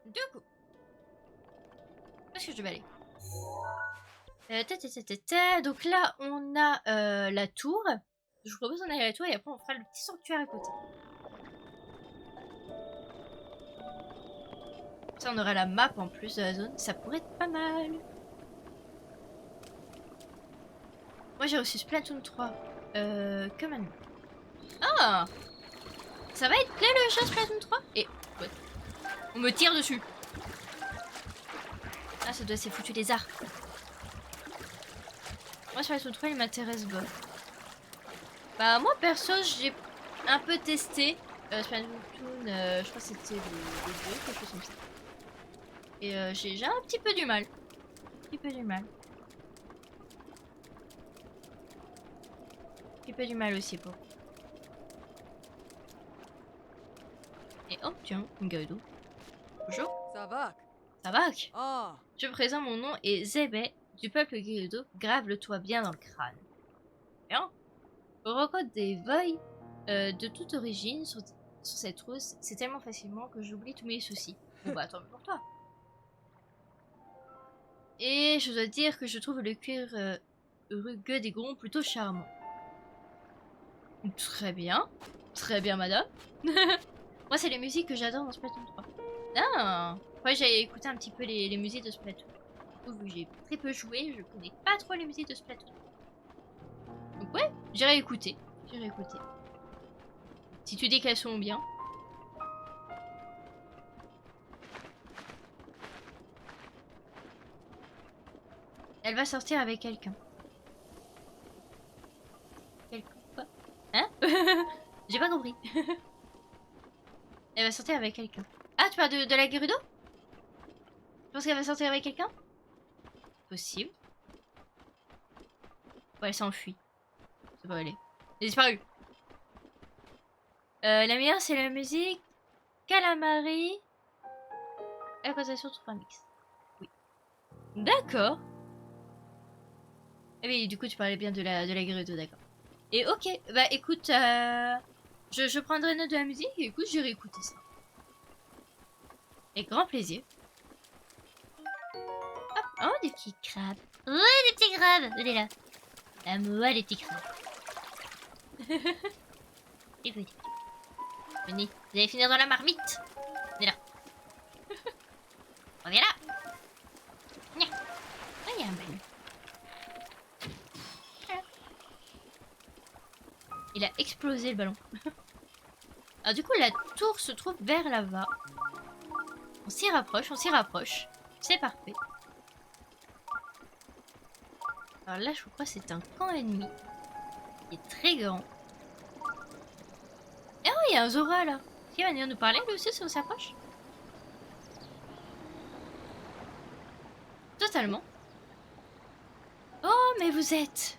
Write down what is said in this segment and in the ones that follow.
Du coup, où est-ce que je vais aller? Donc là, on a la tour. Je vous propose d'en aller à la tour et après on fera le petit sanctuaire à côté. Ça, on aura la map en plus de la zone. Ça pourrait être pas mal. Moi, j'ai reçu Splatoon 3. Comme un... Ah! Ça va être plaît le jeu Splatoon 3? Et... Ouais. On me tire dessus. Ah, ça doit être foutu les arts. Moi, Splatoon 3, il m'intéresse pas. Bah, moi, perso, j'ai un peu testé. Splatoon, je crois que c'était le 2, quelque chose comme ça. Et j'ai un petit peu du mal. Un petit peu du mal. Un petit peu du mal aussi pour. Et oh, tiens, une Gerudo. Bonjour. Savak. Savak. Ah. Je présente mon nom est Zébé, du peuple Gerudo. Grave-le-toi bien dans le crâne. Bien. On rencontre des voïs de toute origine sur cette rose. C'est tellement facilement que j'oublie tous mes soucis. Bon bah, tant mieux pour toi. Et je dois dire que je trouve le cuir rugueux des gonds plutôt charmant. Très bien. Très bien, madame. Moi, c'est les musiques que j'adore dans Splatoon 3. Ah. Ouais, j'ai écouté un petit peu les musiques de Splatoon. Du coup, vu que j'ai très peu joué, je connais pas trop les musiques de Splatoon. Donc ouais, j'irai écouter. J'irai écouter. Si tu dis qu'elles sont bien. Elle va sortir avec quelqu'un. Quelqu'un quoi? Hein? J'ai pas compris. Elle va sortir avec quelqu'un. Ah, tu parles de la Gerudo? Je pense qu'elle va sortir avec quelqu'un? Possible. Ouais, elle s'enfuit. C'est pas où elle est. Elle est disparue. La meilleure, c'est la musique. Calamari. Acquisition 3 mix. Oui. D'accord. Ah oui, du coup, tu parlais bien de la Gerudo, d'accord. Et ok, bah écoute, je prendrai note de la musique et écoute, j'irai écouter ça. Avec grand plaisir. Hop, oh, des petits crabes. Oh, des petits crabes. Venez là. À moi, les petits crabes. Écoutez. Venez, vous allez finir dans la marmite. Venez là. Reviens là. Nya. Ah, il y a un ballon. Il a explosé le ballon. Alors du coup, la tour se trouve vers là-bas. On s'y rapproche, on s'y rapproche. C'est parfait. Alors là, je crois que c'est un camp ennemi. Qui est très grand. Eh oui, il y a un Zora là. Qui va venir nous parler lui aussi si on s'approche? Totalement. Oh, mais vous êtes...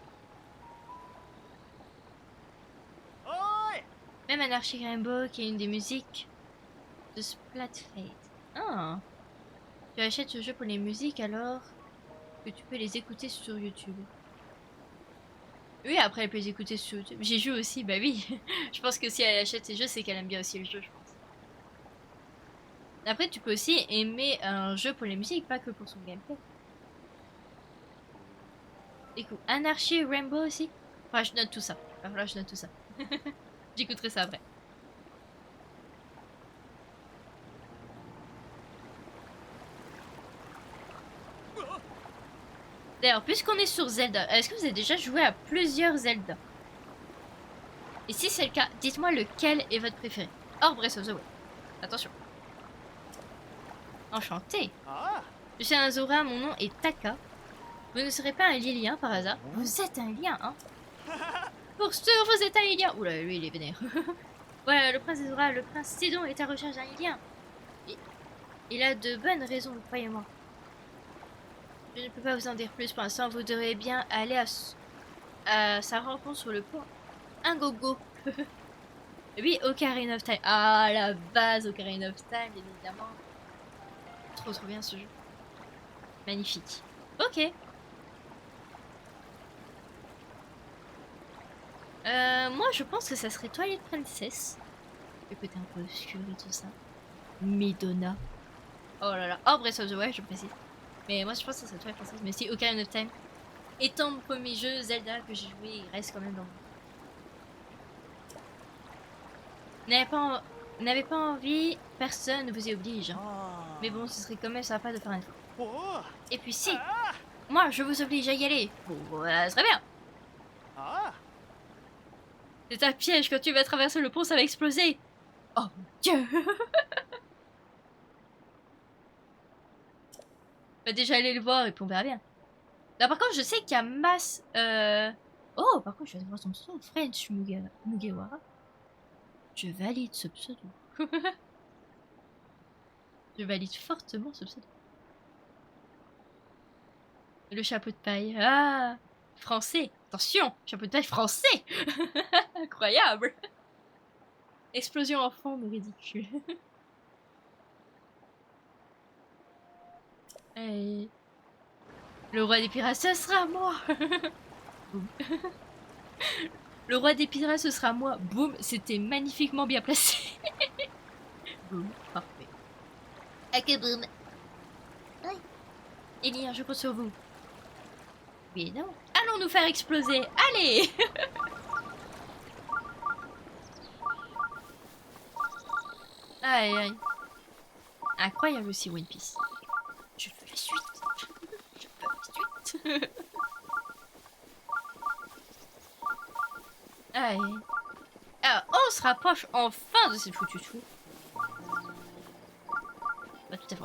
Même Anarchy Rainbow, qui est une des musiques de Splatfade. Ah. Tu achètes ce jeu pour les musiques alors que tu peux les écouter sur YouTube. Oui, après elle peut les écouter sur YouTube. J'y joue aussi, bah oui. Je pense que si elle achète ces jeux, c'est qu'elle aime bien aussi le jeu, je pense. Après, tu peux aussi aimer un jeu pour les musiques, pas que pour son gameplay. Écoute, Anarchy Rainbow aussi. Enfin, je note tout ça. Va falloir que je note tout ça. J'écouterai ça après. D'ailleurs, puisqu'on est sur Zelda, est-ce que vous avez déjà joué à plusieurs Zelda? Et si c'est le cas, dites-moi lequel est votre préféré. Hors Breath of the Wild. Attention. Enchanté. Je suis un Zora, mon nom est Taka. Vous ne serez pas un Lilien par hasard? Vous êtes un lien, hein? Pour sûr, vous êtes un Lilien. Oula, lui, il est vénère. Voilà, le prince Zora, le prince Sidon est à recherche d'un Lilien. Il a de bonnes raisons, croyez-moi. Je ne peux pas vous en dire plus pour l'instant. Vous devrez bien aller à sa rencontre sur le pont. Un gogo. Oui, Ocarina of Time. Ah, la base Ocarina of Time, bien évidemment. Trop trop bien ce jeu. Magnifique. Ok. Moi, je pense que ça serait Twilight Princess. Le côté un peu obscur et tout ça. Midona. Oh là là. Oh, Breath of the Wild, je précise. Mais moi, je pense que c'est toi, Princesse. Mais si Ocarina of Time, étant mon premier jeu Zelda que j'ai joué, il reste quand même dans mon... N'avez pas envie, personne ne vous y oblige. Hein. Mais bon, ce serait quand même sympa de faire un effort. Et puis si, moi, je vous oblige à y aller. Bon, ça serait bien. C'est un piège, quand tu vas traverser le pont, ça va exploser. Oh mon Dieu. Bah déjà aller le voir et puis on verra bien. Là par contre je sais qu'il y a masse... Oh par contre je vais voir son pseudo, French Mugiwara. Je valide ce pseudo. Je valide fortement ce pseudo. Le chapeau de paille. Ah, français. Attention, chapeau de paille français. Incroyable. Explosion en fond, mais ridicule. Hey. Le roi des pirates, ce sera moi. Le roi des pirates, ce sera moi. Boum, c'était magnifiquement bien placé. Boum, parfait. Ok, boum. Oui. Elia, je compte sur vous. Mais non. Allons nous faire exploser. Allez. Aïe, aïe. Incroyable aussi, One Piece. Je veux la suite. Je veux la suite. Aïe. Alors, on se rapproche enfin de cette foutue tour. Pas tout à fait.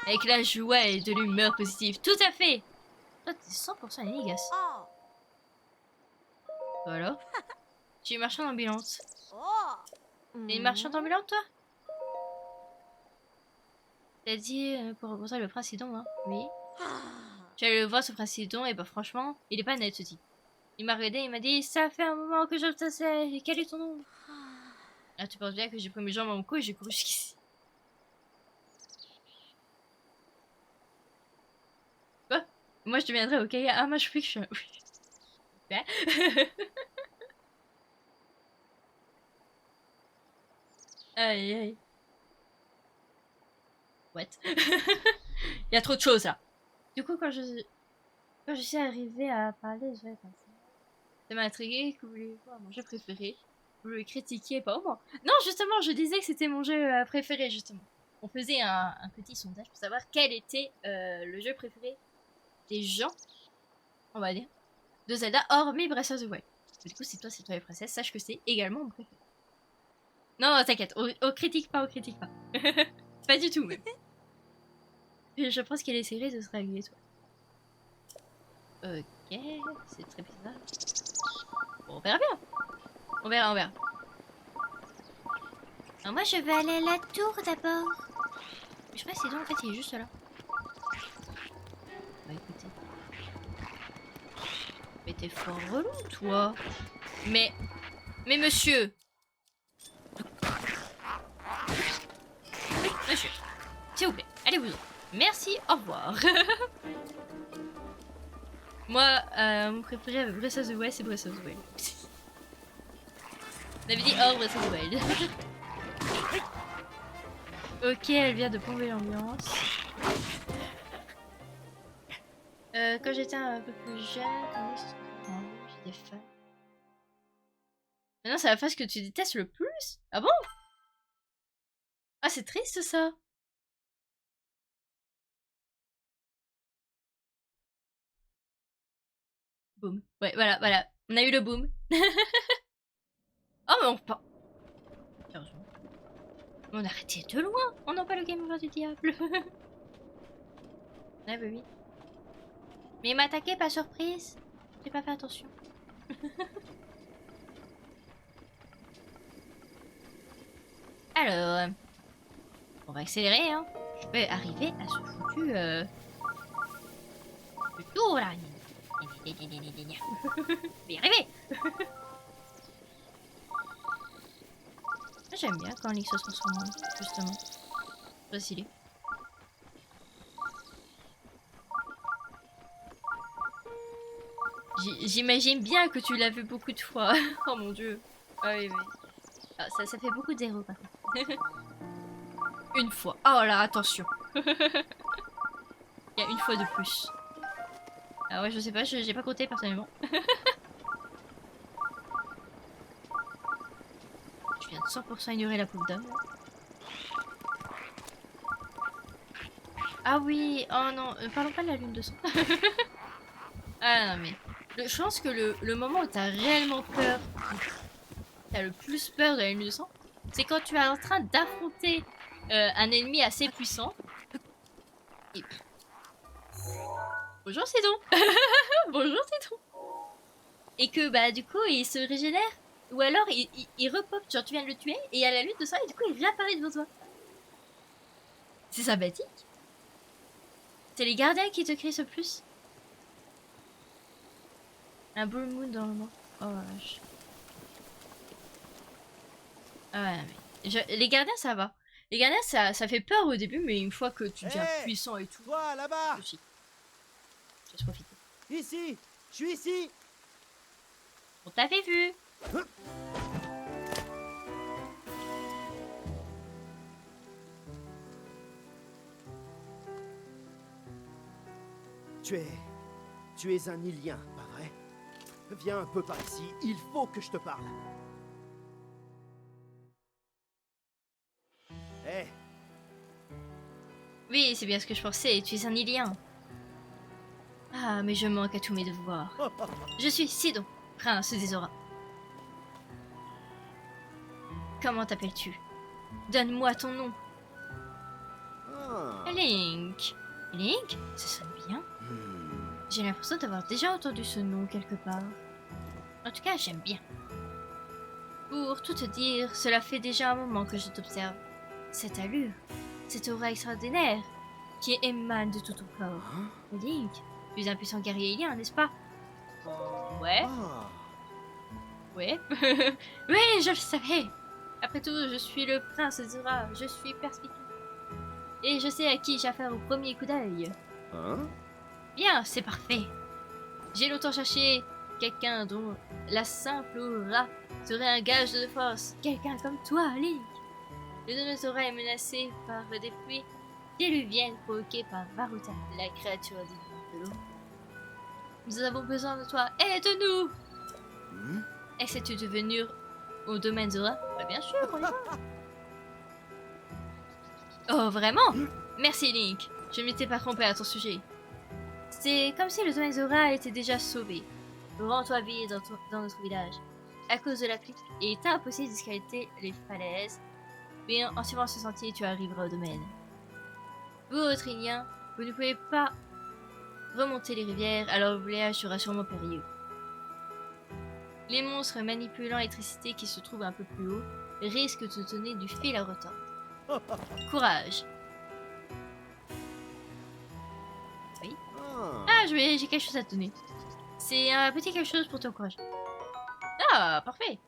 Avec la joie et de l'humeur positive. Tout à fait. Toi, t'es 100% Enigas. Voilà. Tu es marchande ambulante. T'es une marchande ambulante, toi? T'as dit pour rencontrer le prince Sidon, hein? Oui. Tu allais le voir, ce prince Sidon, et bah franchement, il est pas net, ce type. Il m'a regardé, il m'a dit, ça fait un moment que je te sais, quel est ton nom? Ah, tu penses bien que j'ai pris mes jambes à mon cou et j'ai couru jusqu'ici. Quoi? Moi, je deviendrai ok. Ah, moi, je suis que je suis... Super. Aïe, aïe. What? Il y a trop de choses, là. Du coup, quand je suis arrivée à parler, je vais être ça m'a intrigué. Que voulez-vous voir mon jeu préféré? Vous le critiquiez pas au moins. Non, justement, je disais que c'était mon jeu préféré, justement. On faisait un petit sondage pour savoir quel était le jeu préféré des gens, on va dire, de Zelda, hormis Breath of the Wild. Du coup, c'est toi les princesses, sache que c'est également mon préféré. Non, t'inquiète, on critique pas, on critique pas. Pas du tout, même. Je pense qu'elle essaierait de se régler, toi. Ok, c'est très bizarre. Bon, on verra bien. On verra, on verra. Alors moi, je vais aller à la tour d'abord. Je sais pas si donc, en fait, il est juste là. Bah écoutez. Mais t'es fort relou, toi. Mais monsieur. Monsieur, s'il vous plaît, allez-vous. Merci, au revoir. Moi, mon préféré avec Breath of the Wild, c'est Breath of the Wild. On avait dit oh, Breath of the Wild. Ok, elle vient de plomber l'ambiance. Quand j'étais un peu plus jeune, j'étais fan. Maintenant, c'est la phase que tu détestes le plus? Ah bon? Ah, c'est triste ça. Boum. Ouais, voilà, voilà. On a eu le boom. Oh, mais on pas. On a arrêté de loin. On n'a pas le game over du diable. Ah, bah oui. Mais il m'a attaqué, pas surprise. J'ai pas fait attention. Alors, on va accélérer, hein. Je vais arriver à ce foutu le tour là. Je vais y arriver. J'aime bien quand Link se transforme, justement. C'est stylé. J'imagine bien que tu l'as vu beaucoup de fois. Oh mon dieu. Ah oui, oui. Ah, ça fait beaucoup de zéro par contre. Une fois. Oh là, attention. Il y a une fois de plus. Ah ouais, je sais pas, j'ai pas compté personnellement. Je viens de 100% ignorer la pauvre dame. Ah oui, oh non, parlons pas de la lune de sang. Ah non mais, je pense que le moment où t'as réellement peur, t'as le plus peur de la lune de sang, c'est quand tu es en train d'affronter un ennemi assez puissant. Et... Bonjour Sidon. Bonjour Sidon. Et que bah du coup il se régénère. Ou alors il repop, genre tu viens de le tuer et il y a la lune de sang et du coup il réapparaît devant toi. C'est sympathique. C'est les gardiens qui te crient ce plus. Un blue moon dans le moment. Oh vache. Ah ouais, mais les gardiens ça va. Les gardiens ça fait peur au début, mais une fois que tu deviens puissant et tout. Toi là-bas. Aussi. Je vais profiter. Ici. Je suis ici. On t'avait vu. Tu es un Ilien, pas vrai? Viens un peu par ici, il faut que je te parle. Hé. Oui, c'est bien ce que je pensais, tu es un Ilien. Ah, mais je manque à tous mes devoirs. Je suis Sidon, prince des auras. Comment t'appelles-tu? Donne-moi ton nom. Link. Link? Ça sonne bien. J'ai l'impression d'avoir déjà entendu ce nom quelque part. En tout cas, j'aime bien. Pour tout te dire, cela fait déjà un moment que je t'observe. Cette allure, cette aura extraordinaire qui émane de tout ton corps. Link, tu es un puissant guerrier ilien, n'est-ce pas? Ouais. Ouais. Oui, je le savais. Après tout, je suis le prince Zura, je suis perspicace. Et je sais à qui j'ai affaire au premier coup d'œil. Bien, c'est parfait. J'ai longtemps cherché quelqu'un dont la simple aura serait un gage de force. Quelqu'un comme toi, Link. Le Dinosaura est menacé par des pluies diluviennes provoquées par Varuta, la créature divine de l'eau. Nous avons besoin de toi. Aide-nous! Est-ce de venir au domaine Zora? Bah bien sûr, on y va. Oh, vraiment? Merci, Link. Je ne m'étais pas trompé à ton sujet. C'est comme si le domaine Zora était déjà sauvé. Rends-toi vite dans notre village. À cause de la pluie, il est impossible d'escalader les falaises. Mais en suivant ce sentier, tu arriveras au domaine. Vous, autres Iliens, vous ne pouvez pas remonter les rivières, alors le voyage sera sûrement périlleux. Les monstres manipulant l'électricité qui se trouvent un peu plus haut risquent de te donner du fil à retordre. Courage. Oui. Ah, j'ai quelque chose à te donner. C'est un petit quelque chose pour ton courage. Ah, parfait.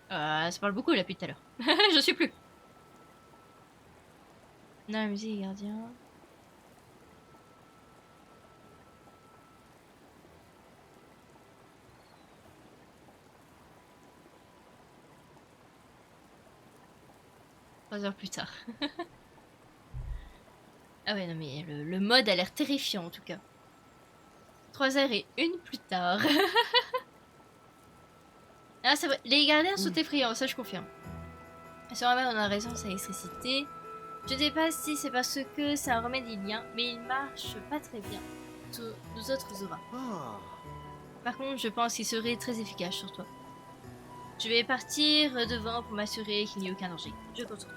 Ça parle beaucoup là depuis tout à l'heure. Je suis plus. Non, la musique gardien. Trois heures plus tard. Ah ouais, non mais le mode a l'air terrifiant en tout cas. 3h01 plus tard. Ah c'est vrai, les gardiens sont effrayants, ça je confirme. Sur la on a raison, c'est l'électricité. Je ne sais pas si c'est parce que c'est un remède ilien, mais il marche pas très bien. Nous autres auras. Par contre, je pense qu'il serait très efficace sur toi. Je vais partir devant pour m'assurer qu'il n'y ait aucun danger. Je continue.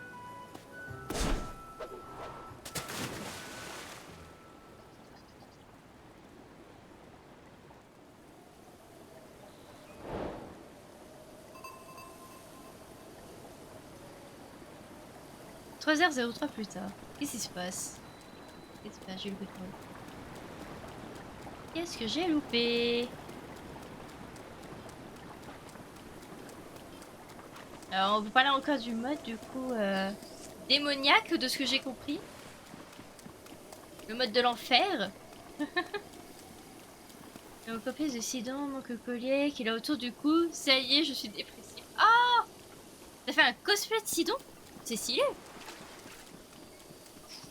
« 3h03 plus tard. Qu'est-ce qui se passe? Qu'est-ce que j'ai loupé? Qu'est-ce que j'ai loupé? Alors, on vous parler encore du mode, du coup, démoniaque, de ce que j'ai compris. Le mode de l'enfer. Le copie de Sidon, mon collier qu'il a autour du cou. Ça y est, je suis dépressive. Ah, un cosplay de Sidon? C'est stylé.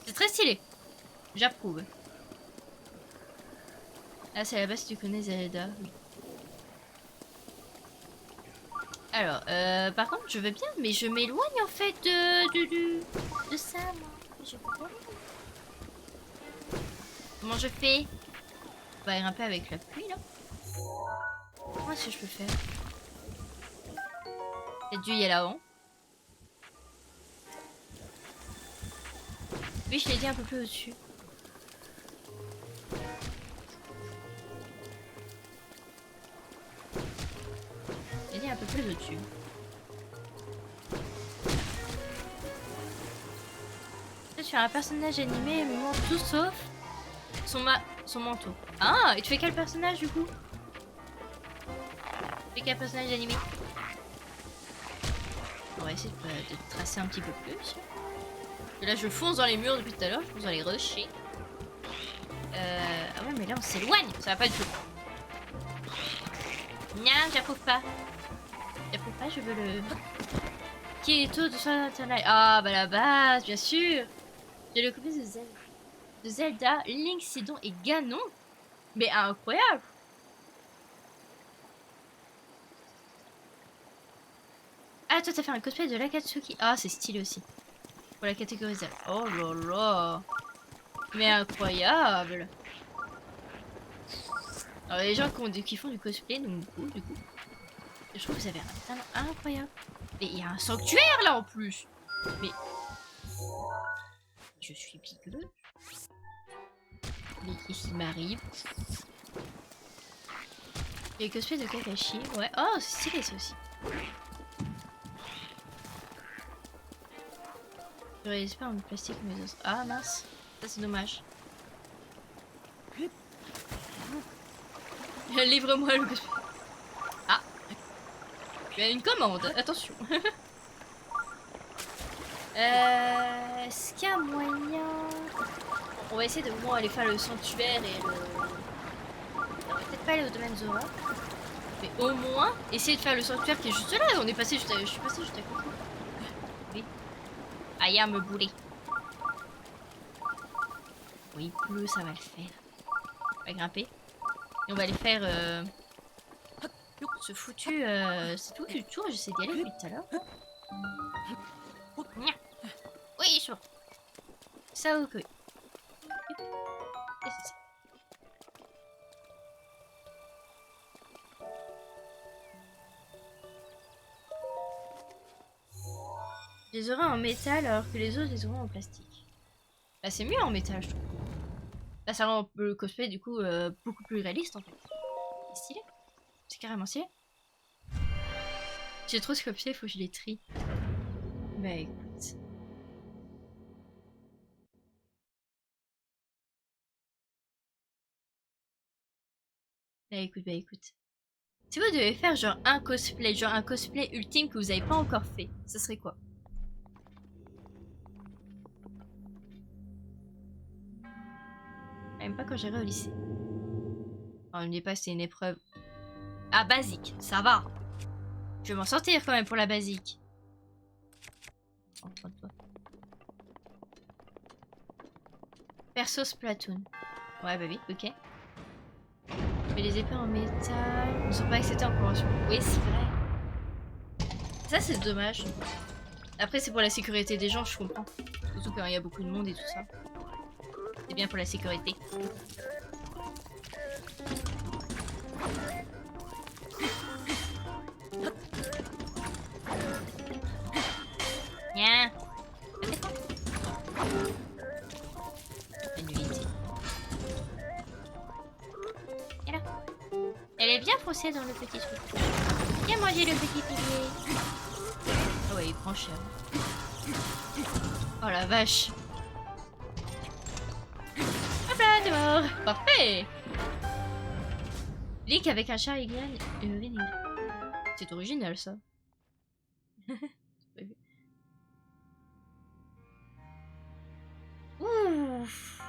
C'est très stylé. J'approuve. Ah, c'est là-bas si tu connais Zelda. Oui. Alors, par contre, je veux bien, mais je m'éloigne en fait de ça, moi. Je peux pas. Comment je fais? On va grimper avec la pluie, là. Comment est-ce que je peux faire? Peut-être dû y aller avant. Oui, je l'ai dit un peu plus au-dessus. Je l'ai dit un peu plus au-dessus. Là, tu as un personnage animé, tout sauf son manteau. Ah, et tu fais quel personnage du coup? Tu fais quel personnage animé? On va essayer de tracer un petit peu plus. Et là, je fonce dans les murs depuis tout à l'heure, je fonce dans les rochers. Ah ouais, mais là, on s'éloigne, ça va pas du tout. Non, j'approuve pas. J'approuve pas, je veux le... Qui est tôt de son internet? Ah, bah la base, bien sûr. J'ai le copier de Zelda, Link, Sidon et Ganon. Mais incroyable. Ah, toi, t'as fait un cosplay de l'Akatsuki. Ah, c'est stylé aussi. Pour la catégorie Z. Oh là là. Mais incroyable. Alors, les gens qui font du cosplay, donc du coup. Je trouve que vous avez un talent incroyable. Mais il y a un sanctuaire là en plus. Mais... Je suis piqueux. Mais qu'est-ce qui m'arrive? Il y a le cosplay de Kakashi. Ouais. Oh, c'est stylé ça aussi. J'aurais l'espère en plastique mais les autres. Ah mince. Ça c'est dommage. Livre-moi le cosplay. Ah. Tu as une commande. Attention. Est-ce qu'il y a moyen... On va essayer de moins aller faire le sanctuaire et le... On va peut-être pas aller au domaine Zora. Mais au moins, essayer de faire le sanctuaire qui est juste là. On est passé juste à... Je suis passé juste à côté. Oui. Aïe, à me bouler. Oui, il pleut, ça va le faire. On va grimper. Et on va aller faire... Ce foutu... C'est tout le tour, j'essaie d'y aller depuis tout à l'heure. Oui, je vois. Ça, ok. Je les aurai en métal alors que les autres les auront en plastique. Bah c'est mieux en métal je trouve. Là ça rend le cosplay du coup beaucoup plus réaliste en fait. C'est stylé. C'est carrément stylé. J'ai trop ce copier, faut que je les trie. Bah écoute. Bah écoute. Si vous devez faire genre un cosplay ultime que vous avez pas encore fait, ça serait quoi? Même pas quand j'irai au lycée. Oh, ne me dis pas que c'est une épreuve. Ah, basique, ça va. Je vais m'en sortir quand même pour la basique. Oh, prends-toi. Perso Splatoon. Ouais, bah oui, ok. Mais les épées en métal ne sont pas acceptées en convention. Oui, c'est vrai. Ça, c'est dommage. Après, c'est pour la sécurité des gens, je comprends. Surtout quand il y a beaucoup de monde et tout ça. C'est bien pour la sécurité. Viens. Et là. Elle est bien foncée dans le petit truc. Viens manger le petit pilier. Ah ouais, il prend cher. Oh la vache. Hop là, t'es mort. Parfait. Link avec un chat aiglane et une urine. C'est original ça. Ouf.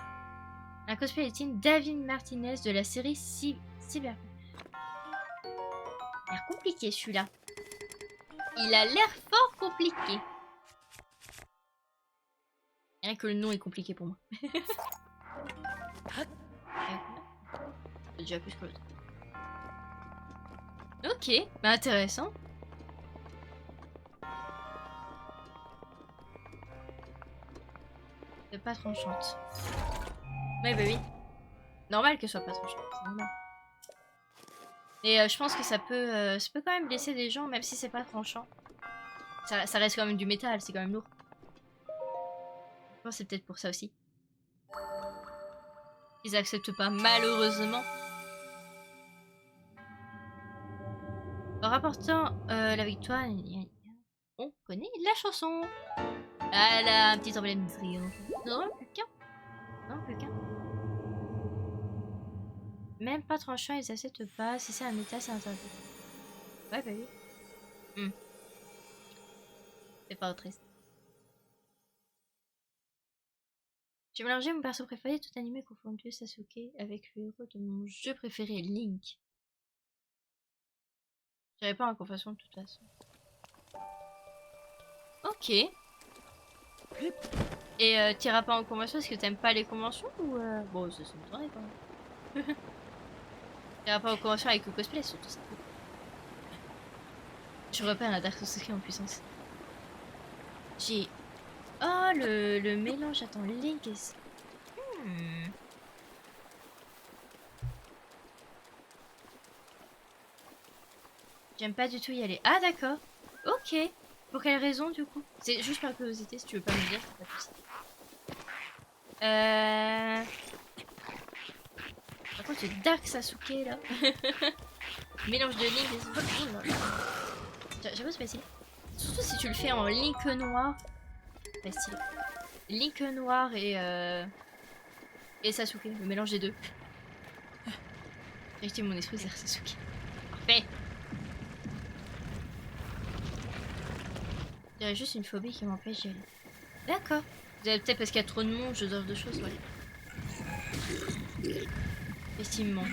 Un cosplay ultime David Martinez de la série Cyberpunk. Il a l'air compliqué celui-là. Il a l'air fort compliqué. Rien que le nom est compliqué pour moi. C'est déjà plus que l'autre. Ok, bah intéressant. C'est pas tranchante. Ouais, bah oui. Normal que ce soit pas tranchante, c'est normal. Et je pense que ça peut quand même blesser des gens, même si c'est pas tranchant. Ça reste quand même du métal, c'est quand même lourd. Je pense que c'est peut-être pour ça aussi. Ils acceptent pas, malheureusement. En rapportant la victoire, on connaît la chanson. Elle a un petit emblème de triomphe. Non, plus qu'un. Non, plus qu'un. Même pas tranchant, ils acceptent pas. Si c'est un métal, c'est interdit. Ouais, bah oui. C'est pas triste. J'ai mélangé mon perso préféré, tout animé confondu, Sasuke, avec le héros de mon jeu préféré, Link. J'avais pas en convention de toute façon. Ok. Et t'iras pas en convention parce que t'aimes pas les conventions ou Bon, ça m'étonnerait quand même. T'iras pas en convention avec le cosplay, surtout ça. Je repère un Dark Sasuke en puissance. J'ai... Oh, le mélange, attends, Link et... J'aime pas du tout y aller. Ah, d'accord. Ok. Pour quelle raison, du coup? C'est juste par curiosité, si tu veux pas me dire. Pas de souci. Par contre, c'est Dark Sasuke, là. Mélange de Link et... Oh là là. J'avoue, c'est pas stylé. Surtout si tu le fais en Link noir. C'est pas stylé. Link noir et Sasuke, le mélange des deux. J'ai jeté mon esprit vers Sasuke. Parfait. J'ai juste une phobie qui m'empêche d'y aller. D'accord. Peut-être parce qu'il y a trop de monde, ce genre de choses, ouais. Effectivement.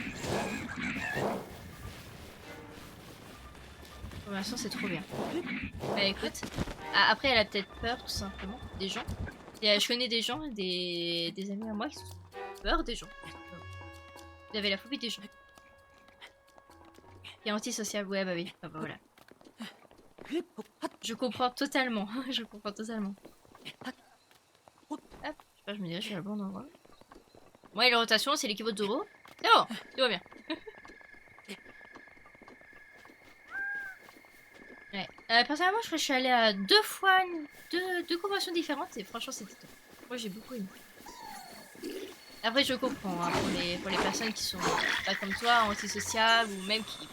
Pour l'instant, c'est trop bien. Bah écoute. Ah, après, elle a peut-être peur, tout simplement, des gens. Et, je connais des gens, des amis à moi qui ont peur des gens. Vous avez la phobie des gens. Qui est antisocial, ouais, bah oui. Ah bah voilà. Je comprends totalement. Je comprends totalement. Hop, je sais pas, je me dirais, je suis à le bon endroit. Moi, et la rotation, c'est l'équipe de Zoro. C'est bon, tout va bien. Ouais. Personnellement, je crois que je suis allée à deux conventions différentes et franchement, c'était top. Moi, j'ai beaucoup aimé. Après, je comprends hein, pour les personnes qui sont pas comme toi, antisociales ou même qui.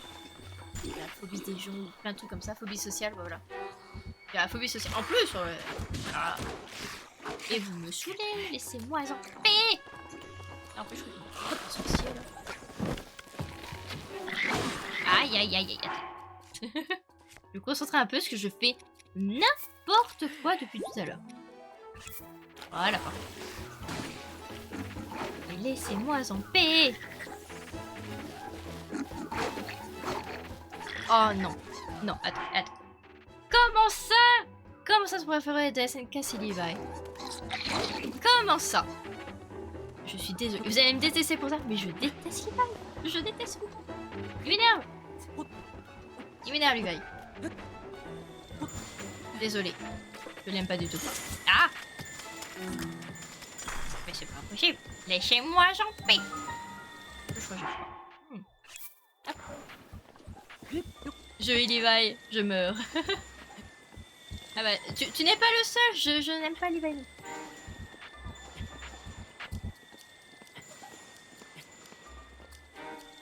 La phobie des gens ou plein de trucs comme ça, phobie sociale, voilà. Il y a la phobie sociale. En plus, ah. Et vous me saoulez, laissez-moi en paix. En plus, je suis pas sorcier là. Aïe aïe aïe aïe. Je me concentrer un peu parce que je fais n'importe quoi depuis tout à l'heure. Voilà. Et laissez-moi en paix. Oh non. Non, attends. Comment ça? Comment ça, ton préféré de SNK, c'est Levi? Comment ça? Je suis désolée. Vous allez me détester pour ça, mais je déteste Levi. Je déteste Levi. Il m'énerve. Il m'énerve, Levi. Désolée. Je l'aime pas du tout. Ah! Mais c'est pas possible. Laissez-moi en paix. Je vais Levi, je meurs. Ah bah, tu n'es pas le seul, je n'aime pas Levi.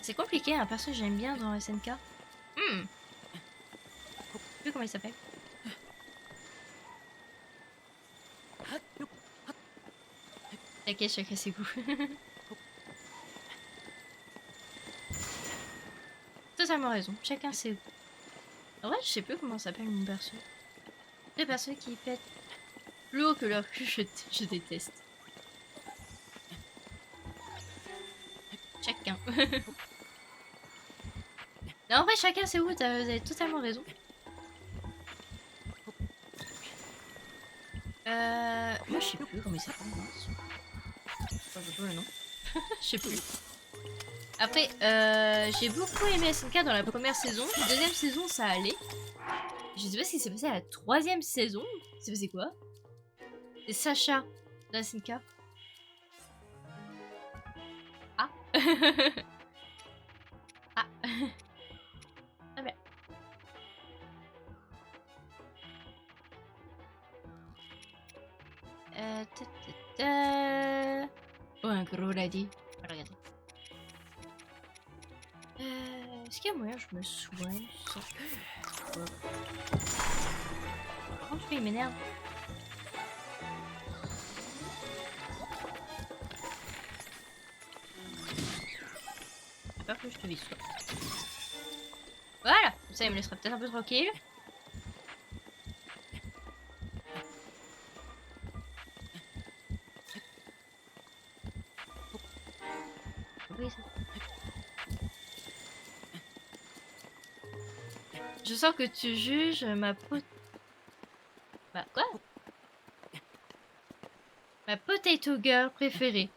C'est compliqué, un perso que j'aime bien dans SNK. Je sais plus comment il s'appelle. T'inquiète, chacun ses goûts. Totalement raison, chacun ses goûts. En vrai, je sais plus comment s'appelle mon perso. Les persos qui pètent plus haut que leur cul, je déteste. Chacun. Non, en vrai, chacun ses goûts, vous avez totalement raison. Moi je sais plus comment il s'appelle. Enfin, je sais pas le nom. Je sais plus. Après, j'ai beaucoup aimé SNK dans la première saison. La deuxième saison, ça allait. Je sais pas ce qui s'est passé à la troisième saison. C'est passé quoi? C'est Sacha dans SNK. Ah. Ah. Ah ben. Ta, ta, ta. Oh, un gros radis. Regardez. Est-ce qu'il y a moyen que je me soigne ça? Ouais. Par contre, il m'énerve. J'ai peur que je te vise toi. Voilà, ça il me laissera peut-être un peu tranquille. Oui, ça. Je sens que tu juges ma Bah quoi? Ma potato girl préférée.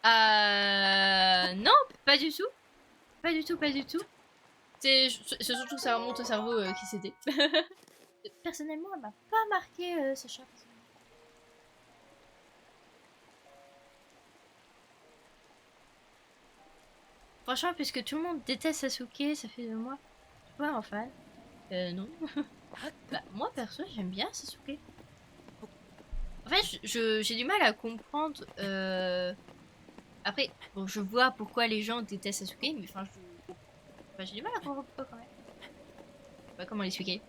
Non, pas du tout. Pas du tout, pas du tout. C'est surtout que ça remonte au cerveau qui c'était. Personnellement, elle m'a pas marqué Sacha. Franchement, puisque tout le monde déteste Sasuke, ça fait de moi pas un fan. Non. Bah, moi perso, j'aime bien Sasuke. En fait, j'ai du mal à comprendre. Après, bon, je vois pourquoi les gens détestent Sasuke, mais enfin, j'ai du mal à comprendre pourquoi quand même. Je sais pas comment l'expliquer.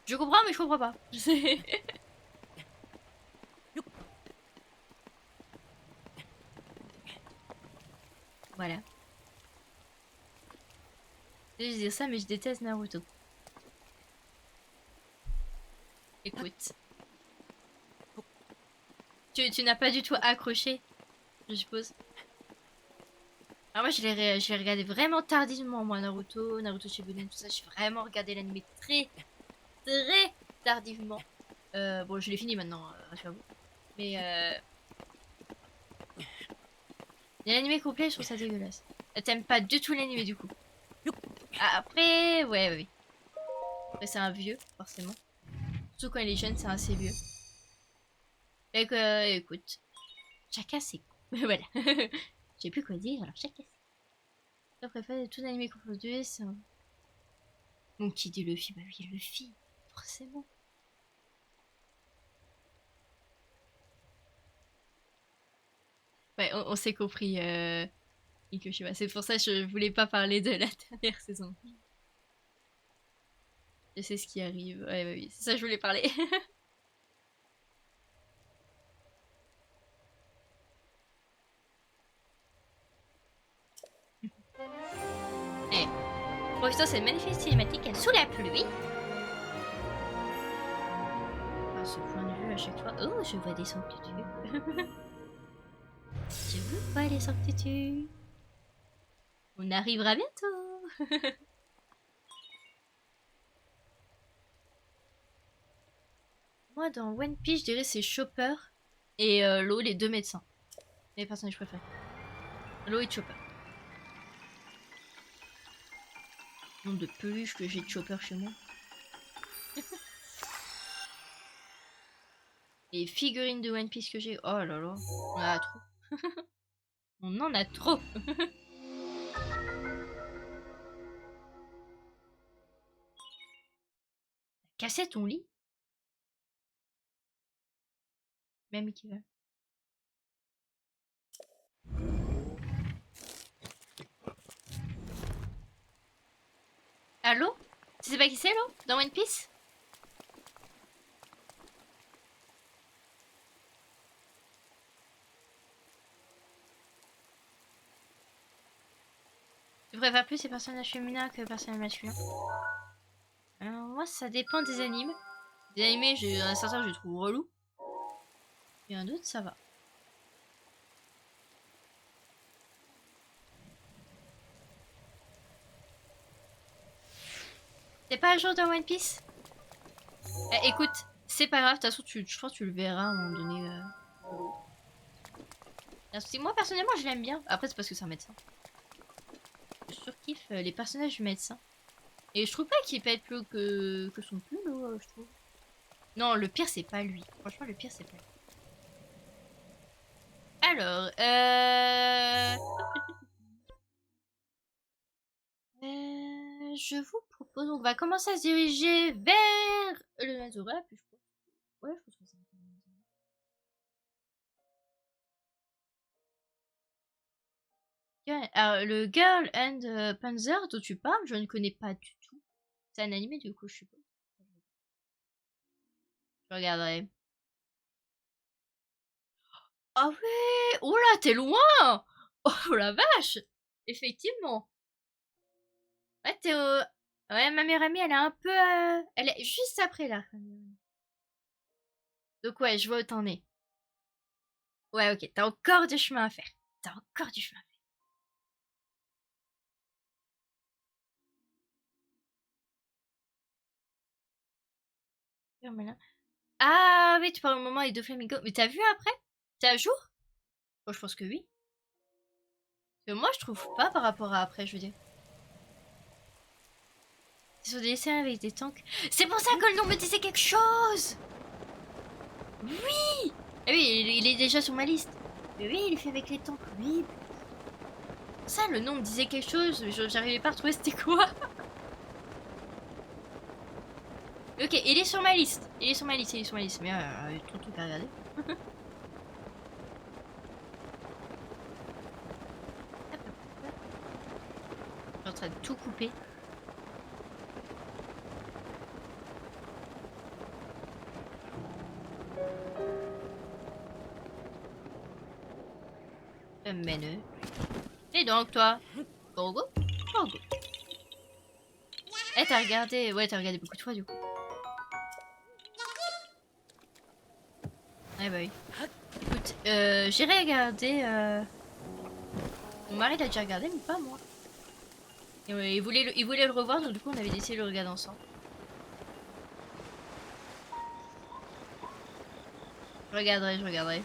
Je comprends, mais je comprends pas. Voilà. Je vais dire ça, mais je déteste Naruto. Écoute. Tu n'as pas du tout accroché, je suppose. Alors moi, je l'ai regardé vraiment tardivement, moi, Naruto Shippuden, tout ça. J'ai vraiment regardé l'anime très, très tardivement. Bon, je l'ai fini maintenant, rassurez-vous. Mais l'anime complet, je trouve ça dégueulasse. T'aimes pas du tout l'anime, du coup. Après, ouais. Après, c'est un vieux, forcément. Surtout quand il est jeune, c'est assez vieux. Et écoute, chacun ses goûts. Voilà. J'ai plus quoi dire, alors chacun ses goûts. Je préfère tout animé confondu, c'est un... Mon qui dit Luffy, bah oui, Luffy, forcément. Ouais, on s'est compris, Ikushima. C'est pour ça que je voulais pas parler de la dernière saison. Je sais ce qui arrive. Ouais, bah oui, c'est ça que je voulais parler. Et profitons de cette magnifique cinématique sous la pluie. À ce point de vue à chaque fois. Oh, je vois des sanctuaires. Je vois les sanctuaires. On arrivera bientôt. Moi, dans One Piece, je dirais c'est Chopper et Law, les deux médecins. Les personnages préférés. Law et Chopper. Nombre de peluches que j'ai de Chopper chez moi. Les figurines de One Piece que j'ai. Oh là là. On en a trop. On en a trop. Casser ton lit. Même équivalent. Allô? Tu sais pas qui c'est, là? Dans One Piece? Tu préfères plus les personnages féminins que les personnages masculins? Alors, moi, ça dépend des animes. Des animés, un certain, je les trouve relous. Et un autre, ça va. T'es pas à jour dans One Piece? Écoute, C'est pas grave, de toute façon, je pense que tu le verras à un moment donné. Parce que moi, personnellement, je l'aime bien. Après, c'est parce que c'est un médecin. Je surkiffe les personnages du médecin. Et je trouve pas qu'il peut être plus que son pull, je trouve. Non, le pire, c'est pas lui. Franchement, le pire, c'est pas lui. Alors, je vous propose, on va commencer à se diriger vers le Mazora, puis je crois. Ouais, je pense que c'est un peu le Mazora. Alors, le Girl and Panzer dont tu parles, je ne connais pas du tout. C'est un animé du coup, je suppose. Je regarderai. Ah ouais! Oh là, t'es loin! Oh la vache! Effectivement. Ouais, t'es au... Ouais, ma meilleure amie, elle est un peu... Elle est juste après là. Donc ouais, je vois où t'en es. Ouais, ok, t'as encore du chemin à faire. T'as encore du chemin à faire. Mais là- Ah oui, tu parles au moment avec deux flamingos. Mais t'as vu après? T'es à jour? Bon, je pense que oui. Mais moi, je trouve pas par rapport à après, je veux dire. C'est sur des dessins avec des tanks. C'est pour ça que le nom me disait quelque chose! Oui! Ah oui, il est déjà sur ma liste. Mais oui, il est fait avec les tanks. Oui. Ça, le nom me disait quelque chose. J'arrivais pas à retrouver c'était quoi. Ok, il est sur ma liste. Il est sur ma liste, il est sur ma liste. Mais il y a trop de trucs à regarder. Je suis en train de tout couper. Mais et donc, toi? Go, go? Go, go. Eh, t'as regardé... Ouais, t'as regardé beaucoup de fois, du coup. Ouais, bah oui. Écoute, j'irai regarder... Mon mari l'a déjà regardé, mais pas moi. Et ouais, il voulait le revoir, donc du coup, on avait décidé de le regarder ensemble. Je regarderai, je regarderai.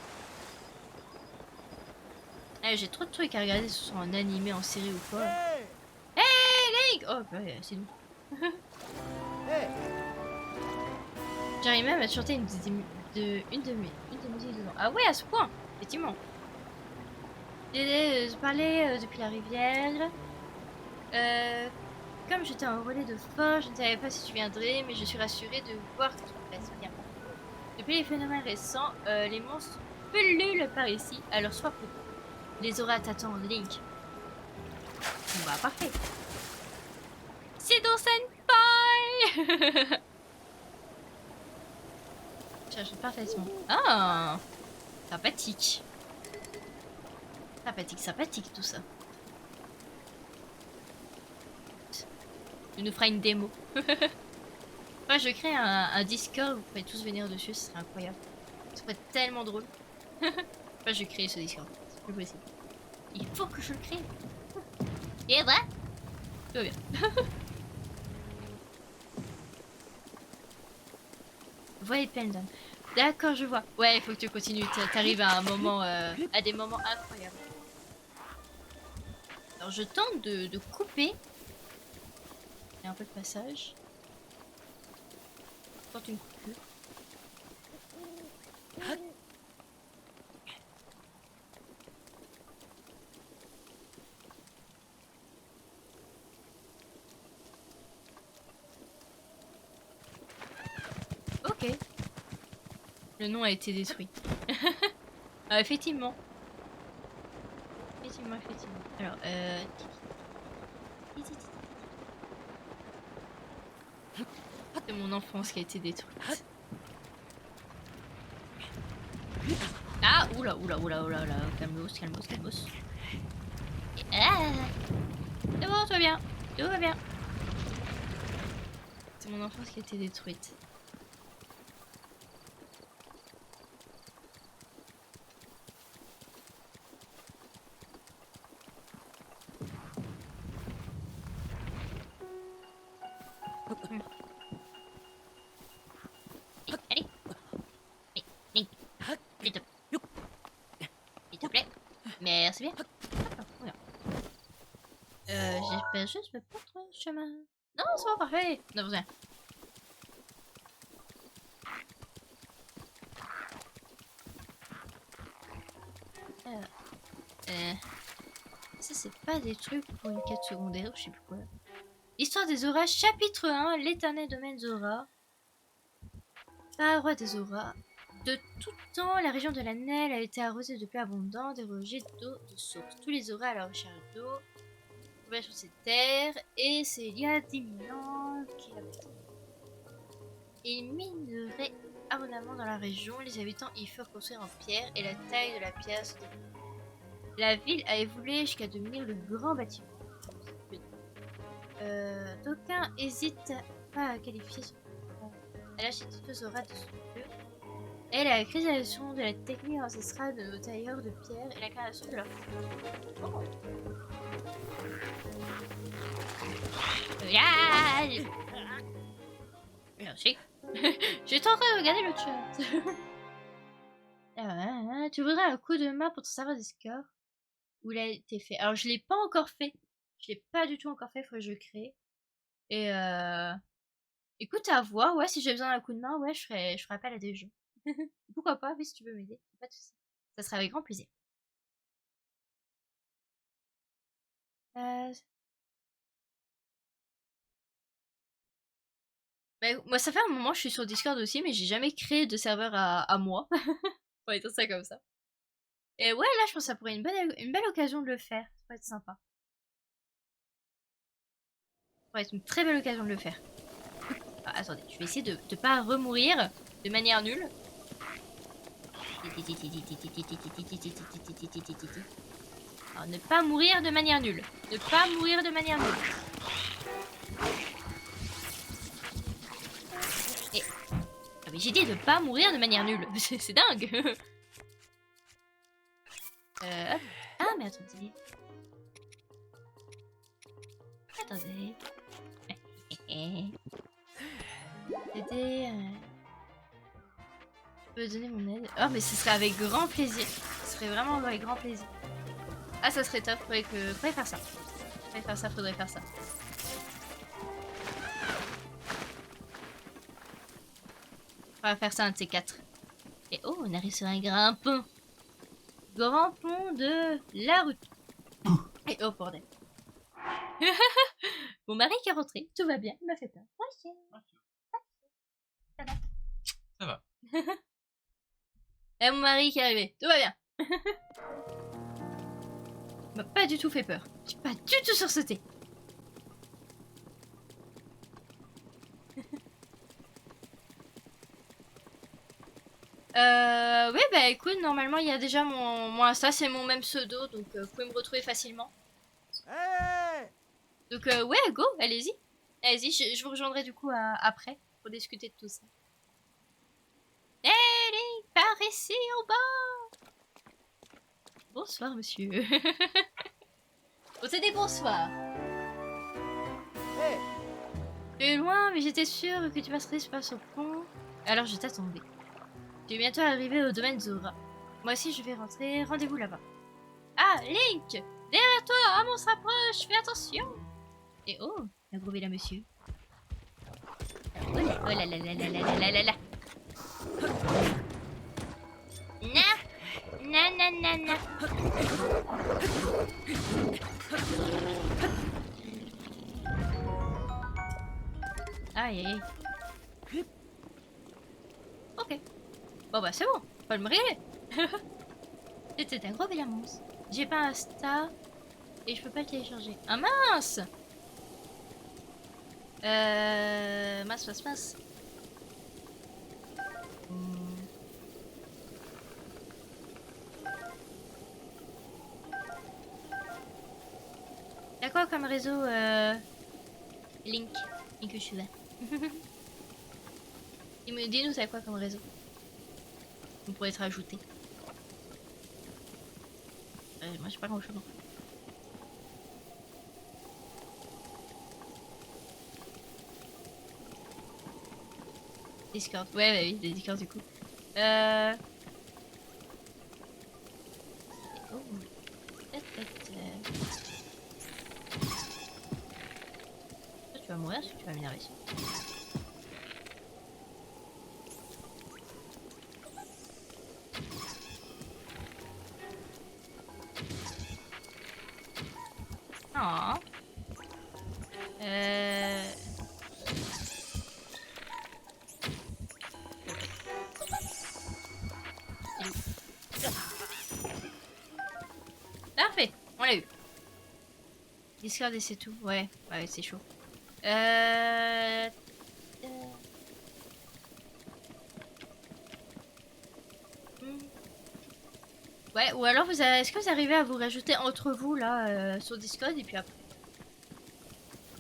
Eh, j'ai trop de trucs à regarder, ce soit en animé, en série ou quoi. Hey! Hey, Link! Oh, bah, c'est nous. Hey! J'arrive même à chanter une de mes musiques dedans. Ah ouais, à ce point, effectivement. J'ai parlé depuis la rivière. Euh, Comme j'étais en relais de force, je ne savais pas si tu viendrais, mais je suis rassurée de voir que tu te passes bien. Depuis les phénomènes récents, les monstres pullulent par ici, alors sois prudent. Les auras t'attendent, Link. Bon bah parfait. C'est dans Senpai. Cherche parfaitement. Ah, sympathique. Sympathique, sympathique tout ça. Tu nous feras une démo. Moi, je crée un Discord, vous pourrez tous venir dessus, ce serait incroyable. Ce serait tellement drôle. Moi, je crée ce Discord, c'est plus possible. Il faut que je le crée. Et voilà, tout va bien. Voyez Pendant. D'accord, je vois. Ouais, il faut que tu continues. T'arrives à un moment, à des moments incroyables. Alors, je tente de couper. Il y a un peu de passage. Je tente une coupure. Ok. Le nom a été détruit. Ah, effectivement. Effectivement, effectivement. Alors, c'est mon enfance qui a été détruite. Ah, oula, oula, oula, oula, oula. Calmos, calmos, calmos. Ah, c'est bon, tout va bien. Tout va bien. C'est mon enfance qui a été détruite. Allez, allez. Merci bien. Hop, voilà. J'espère juste me pas trop chemin. Non, c'est pas parfait. Non, vous euh, ça c'est pas des trucs pour une quête secondaire, je sais plus quoi. Histoire des auras, chapitre 1, l'éternel domaine Zora. Par roi des auras. De tout temps, la région de la Nelle a été arrosée de pluies abondantes, des rejets d'eau de source. Tous les auras à la recherche d'eau, ouverts sur ces terres, et c'est il y a 10 000 ans qu'il a été. Ils mineraient abondamment dans la région, les habitants y furent construire en pierre, et la taille de la pierre se développait. La ville a évolué jusqu'à devenir le grand bâtiment. D'aucuns hésitent pas à qualifier son elle a chez aura de son feu. Elle a la création de la technique ancestrale de nos tailleurs de pierre et la création de leur oh. Merci. J'étais en train de regarder le chat. Tu voudrais un coup de main pour ton serveur Discord? Où il a été fait? Alors je l'ai pas encore fait. Je l'ai pas du tout encore fait, faut que je le crée. Et écoute, à voir, ouais, si j'ai besoin d'un coup de main, ouais, je ferai appel à des gens. Pourquoi pas, oui, si tu veux m'aider, pas de soucis. Ça sera avec grand plaisir. Bah, moi, ça fait un moment que je suis sur Discord aussi, mais j'ai jamais créé de serveur à moi. On va dire ça comme ça. Et ouais, là, je pense que ça pourrait être une belle occasion de le faire. Ça pourrait être sympa. Ça pourrait être une très belle occasion de le faire. Ah, attendez, je vais essayer de pas remourir de manière nulle. Alors, ne pas mourir de manière nulle. Ne pas mourir de manière nulle. Et... Ah, mais j'ai dit de pas mourir de manière nulle. C'est dingue. Hop. Ah, mais attendez. Attendez. Aider. Je peux donner mon aide. Oh, mais ce serait avec grand plaisir. Ce serait vraiment avec grand plaisir. Ah, ça serait top. Faudrait faire ça. Faudrait faire ça. On va faire ça un de ces quatre. Et oh, on arrive sur un grand pont. Grand pont de la route. Et oh, bordel. Mon mari qui est rentré. Tout va bien. Il m'a fait peur. Ça va. Et mon mari qui est arrivé. Tout va bien. Il m'a pas du tout fait peur. J'ai pas du tout sursauté. Oui, bah écoute, normalement il y a déjà mon Insta, c'est mon même pseudo, donc vous pouvez me retrouver facilement. Hey! Donc ouais, go, allez-y. Allez-y, je vous rejoindrai du coup après pour discuter de tout ça. Allez, par ici en bas. Bonsoir monsieur. Bon, c'est des bonsoirs. Hey! Tu es loin, mais j'étais sûre que tu passerais par ce pont. Alors je t'attendais. Tu es bientôt arrivé au domaine Zora. Moi aussi je vais rentrer, rendez-vous là-bas. Ah, Link! Derrière toi, un monstre approche, fais attention! Et oh, la gros là, monsieur. Oh là, oh là là là là là là là là. Na. Aïe, aïe. Ok. Bon bah c'est bon, pas me rire. C'était un gros monstre. J'ai pas Insta et je peux pas le télécharger. Ah mince! Mince. Y'a quoi comme réseau Link que je suis là. Dis-nous c'est quoi comme réseau? On pourrait être rajouté. Moi j'ai pas grand chose. Discord. Ouais, bah oui, des Discord du coup. Oh. Tu vas mourir si tu vas m'énerver ici. Oh. Parfait, on l'a eu. Discord et c'est tout. Ouais, ouais, c'est chaud. Ouais, ou alors est-ce que vous arrivez à vous rajouter entre vous là sur Discord et puis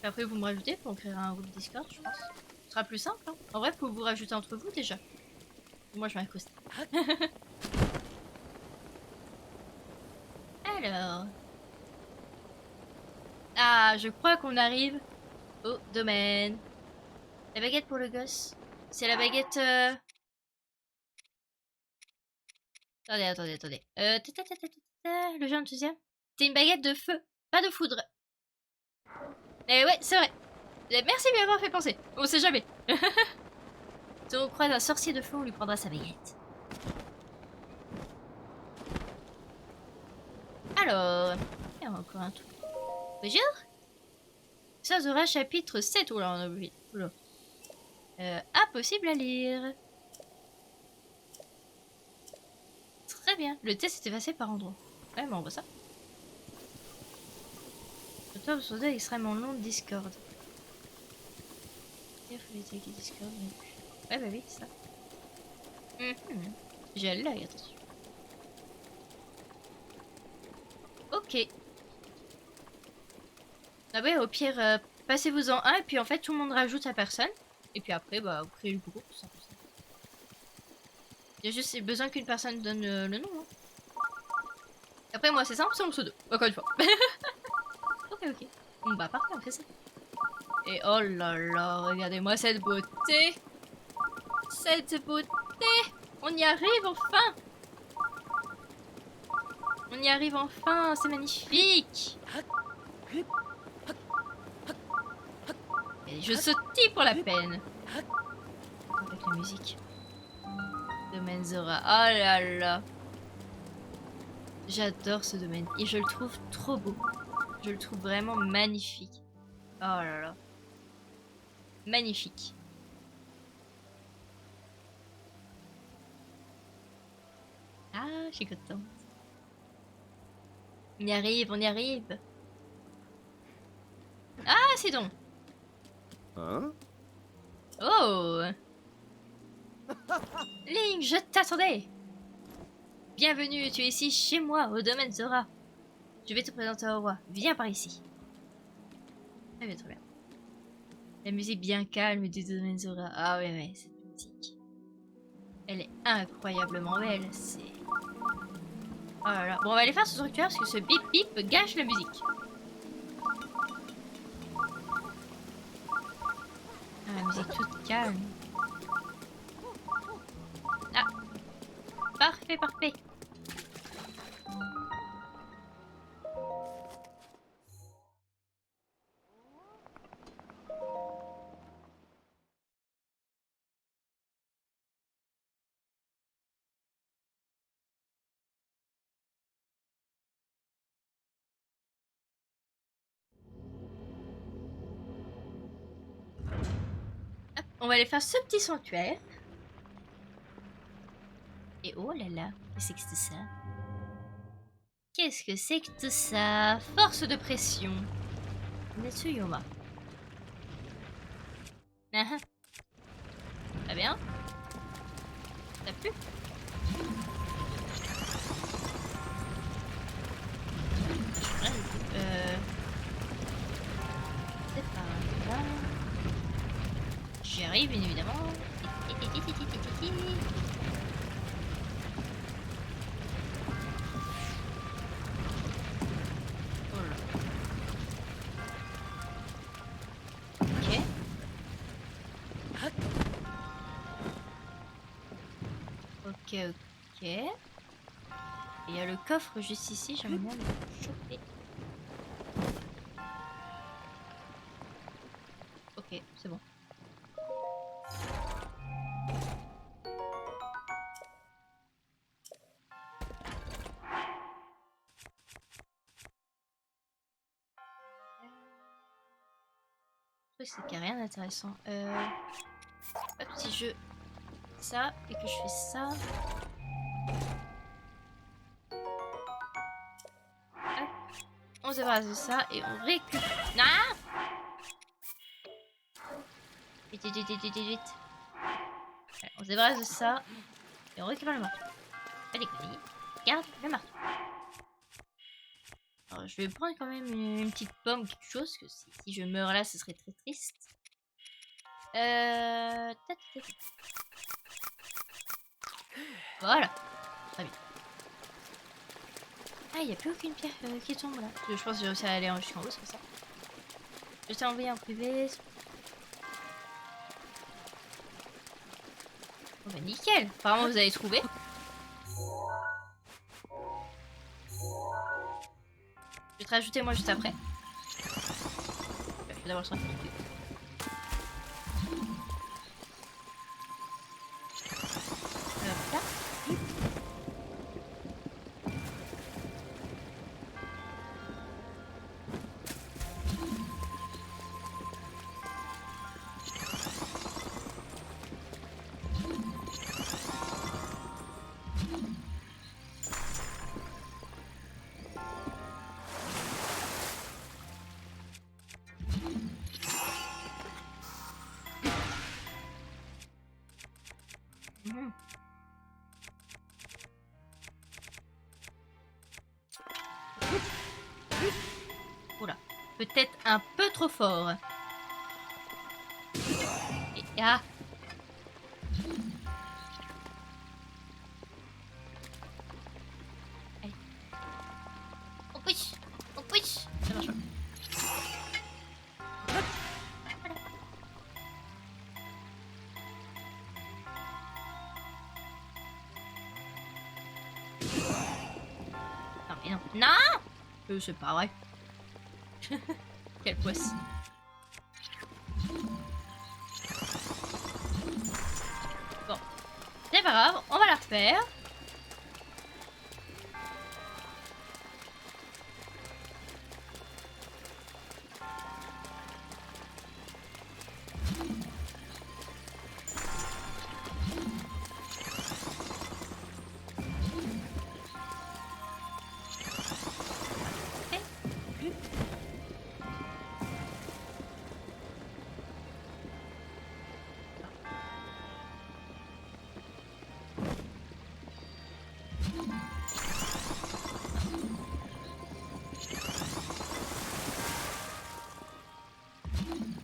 après vous me rajoutez pour créer un groupe Discord, je pense. Ce sera plus simple. Hein. En vrai, faut vous rajouter entre vous déjà. Moi, je m'accoste. Alors. Ah, je crois qu'on arrive au domaine. La baguette pour le gosse. C'est la baguette. Attendez. Le jeu enthousiaste. C'est une baguette de feu, pas de foudre. Eh ouais, c'est vrai. Merci de m'avoir fait penser. On sait jamais. Si on croise un sorcier de feu, on lui prendra sa baguette. Alors, il y a encore un truc. Bonjour. Ça sera chapitre 7. Oula, on a oublié. Oula. Impossible à lire. Très bien. Le test est effacé par endroit. Ouais, mais on voit ça. Le top soda extrêmement long de Discord. Il faut attaquer Discord. Ouais, bah oui, c'est ça. J'ai l'œil, attention. Ok. Ah ouais, au pire, passez-vous-en un et puis en fait tout le monde rajoute sa personne. Et puis après, bah, vous créez le groupe, tout ça. Il y a juste besoin qu'une personne donne le nom. Hein. Après, moi, c'est simple, c'est mon pseudo. Encore une fois. Ok. Bon, bah, parfait, on fait ça. Et oh là là, regardez-moi cette beauté. Cette beauté. On y arrive enfin. On y arrive enfin, c'est magnifique. Et je sautille pour la peine. Avec la musique. Domaine Zora. Oh là là. J'adore ce domaine. Et je le trouve trop beau. Je le trouve vraiment magnifique. Oh là là. Magnifique. Ah, je suis contente. On y arrive, on y arrive. Ah, c'est donc. Hein? Oh. Link, je t'attendais. Bienvenue, tu es ici chez moi, au domaine Zora. Je vais te présenter au roi. Viens par ici. Très bien, très bien. La musique bien calme du domaine Zora. Ah ouais, cette musique. Elle est incroyablement belle. C'est... Oh là là. Bon, on va aller faire ce truc parce que ce bip bip gâche la musique. Ah, la musique toute calme. Ah. Parfait. Hop, on va aller faire ce petit sanctuaire. Et oh là là, qu'est-ce que c'est ça? Qu'est-ce que c'est que tout ça? Force de pression. Netsuyoma. Ah ah. Très bien. Ça pue. C'est pas là. J'y arrive, bien évidemment. Oh là. Ok. Ok. Il y a le coffre juste ici, j'aimerais bien le choper. Ok, c'est bon. Le truc, c'est qu'il n'y a rien d'intéressant. Hop, si je... ça, et que je fais ça... Hop, on se débarrasse de ça, et on récupère... Non! Vite, vite, vite, vite, vite, vite. Voilà, on se débarrasse de ça, et on récupère le marteau. Pas déconner. Garde le marteau. Alors, je vais prendre quand même une petite pomme, quelque chose, que si je meurs là, ce serait très triste. Voilà. Très bien. Ah, il n'y a plus aucune pierre qui tombe là. Je pense que j'ai réussi à aller jusqu'en haut, c'est pour ça. Je t'ai envoyé en privé. Oh bah nickel. Apparemment vous avez trouvé. Je vais te rajouter moi juste après. Je vais d'abord sortir. Hop là. Mmh. Oula, peut-être un peu trop fort. Et ah. Allez. On push. On push. Ça marche pas. Non mais non. Non, c'est pas vrai. Quelle poisse. Bon. C'est pas grave, on va la refaire.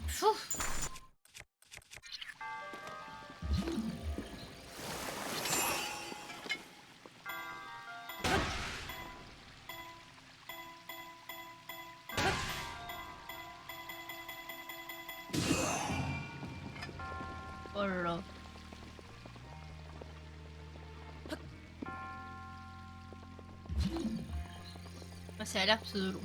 Fou. Oh là là. Ah, ça a l'air pseudo long.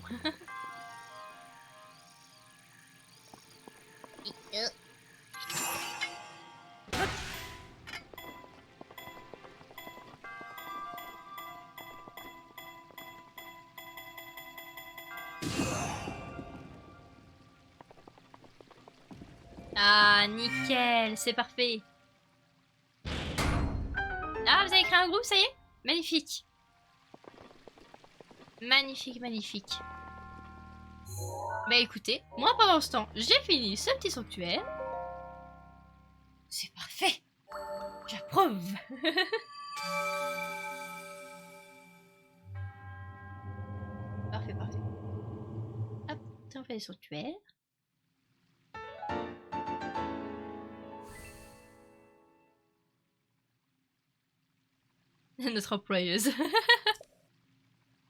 Ah, nickel, c'est parfait. Ah, vous avez créé un groupe, ça y est? Magnifique. Magnifique, magnifique. Bah écoutez, moi pendant ce temps, j'ai fini ce petit sanctuaire. C'est parfait. J'approuve. Parfait, parfait. Hop, on fait les sanctuaires. Notre employeuse.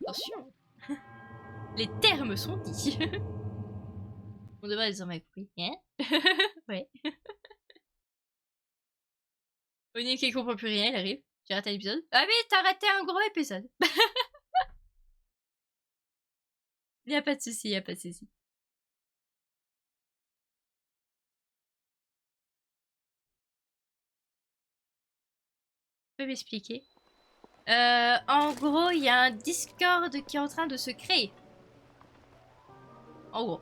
Attention. Les termes sont dits. On devrait désormais compris. Hein? Ouais. Oni qui comprend plus rien, elle arrive. J'ai raté un épisode. Ah oui, t'as raté un gros épisode. Y a pas de souci, y a pas de souci. Tu peux m'expliquer? En gros, il y a un Discord qui est en train de se créer. En gros.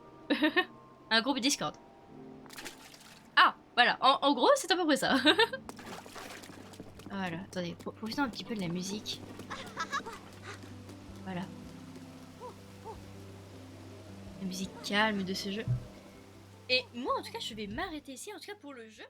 Un groupe Discord. Ah, voilà. En gros, c'est à peu près ça. Voilà, attendez, profitons un petit peu de la musique. Voilà. La musique calme de ce jeu. Et moi, en tout cas, je vais m'arrêter ici, en tout cas pour le jeu.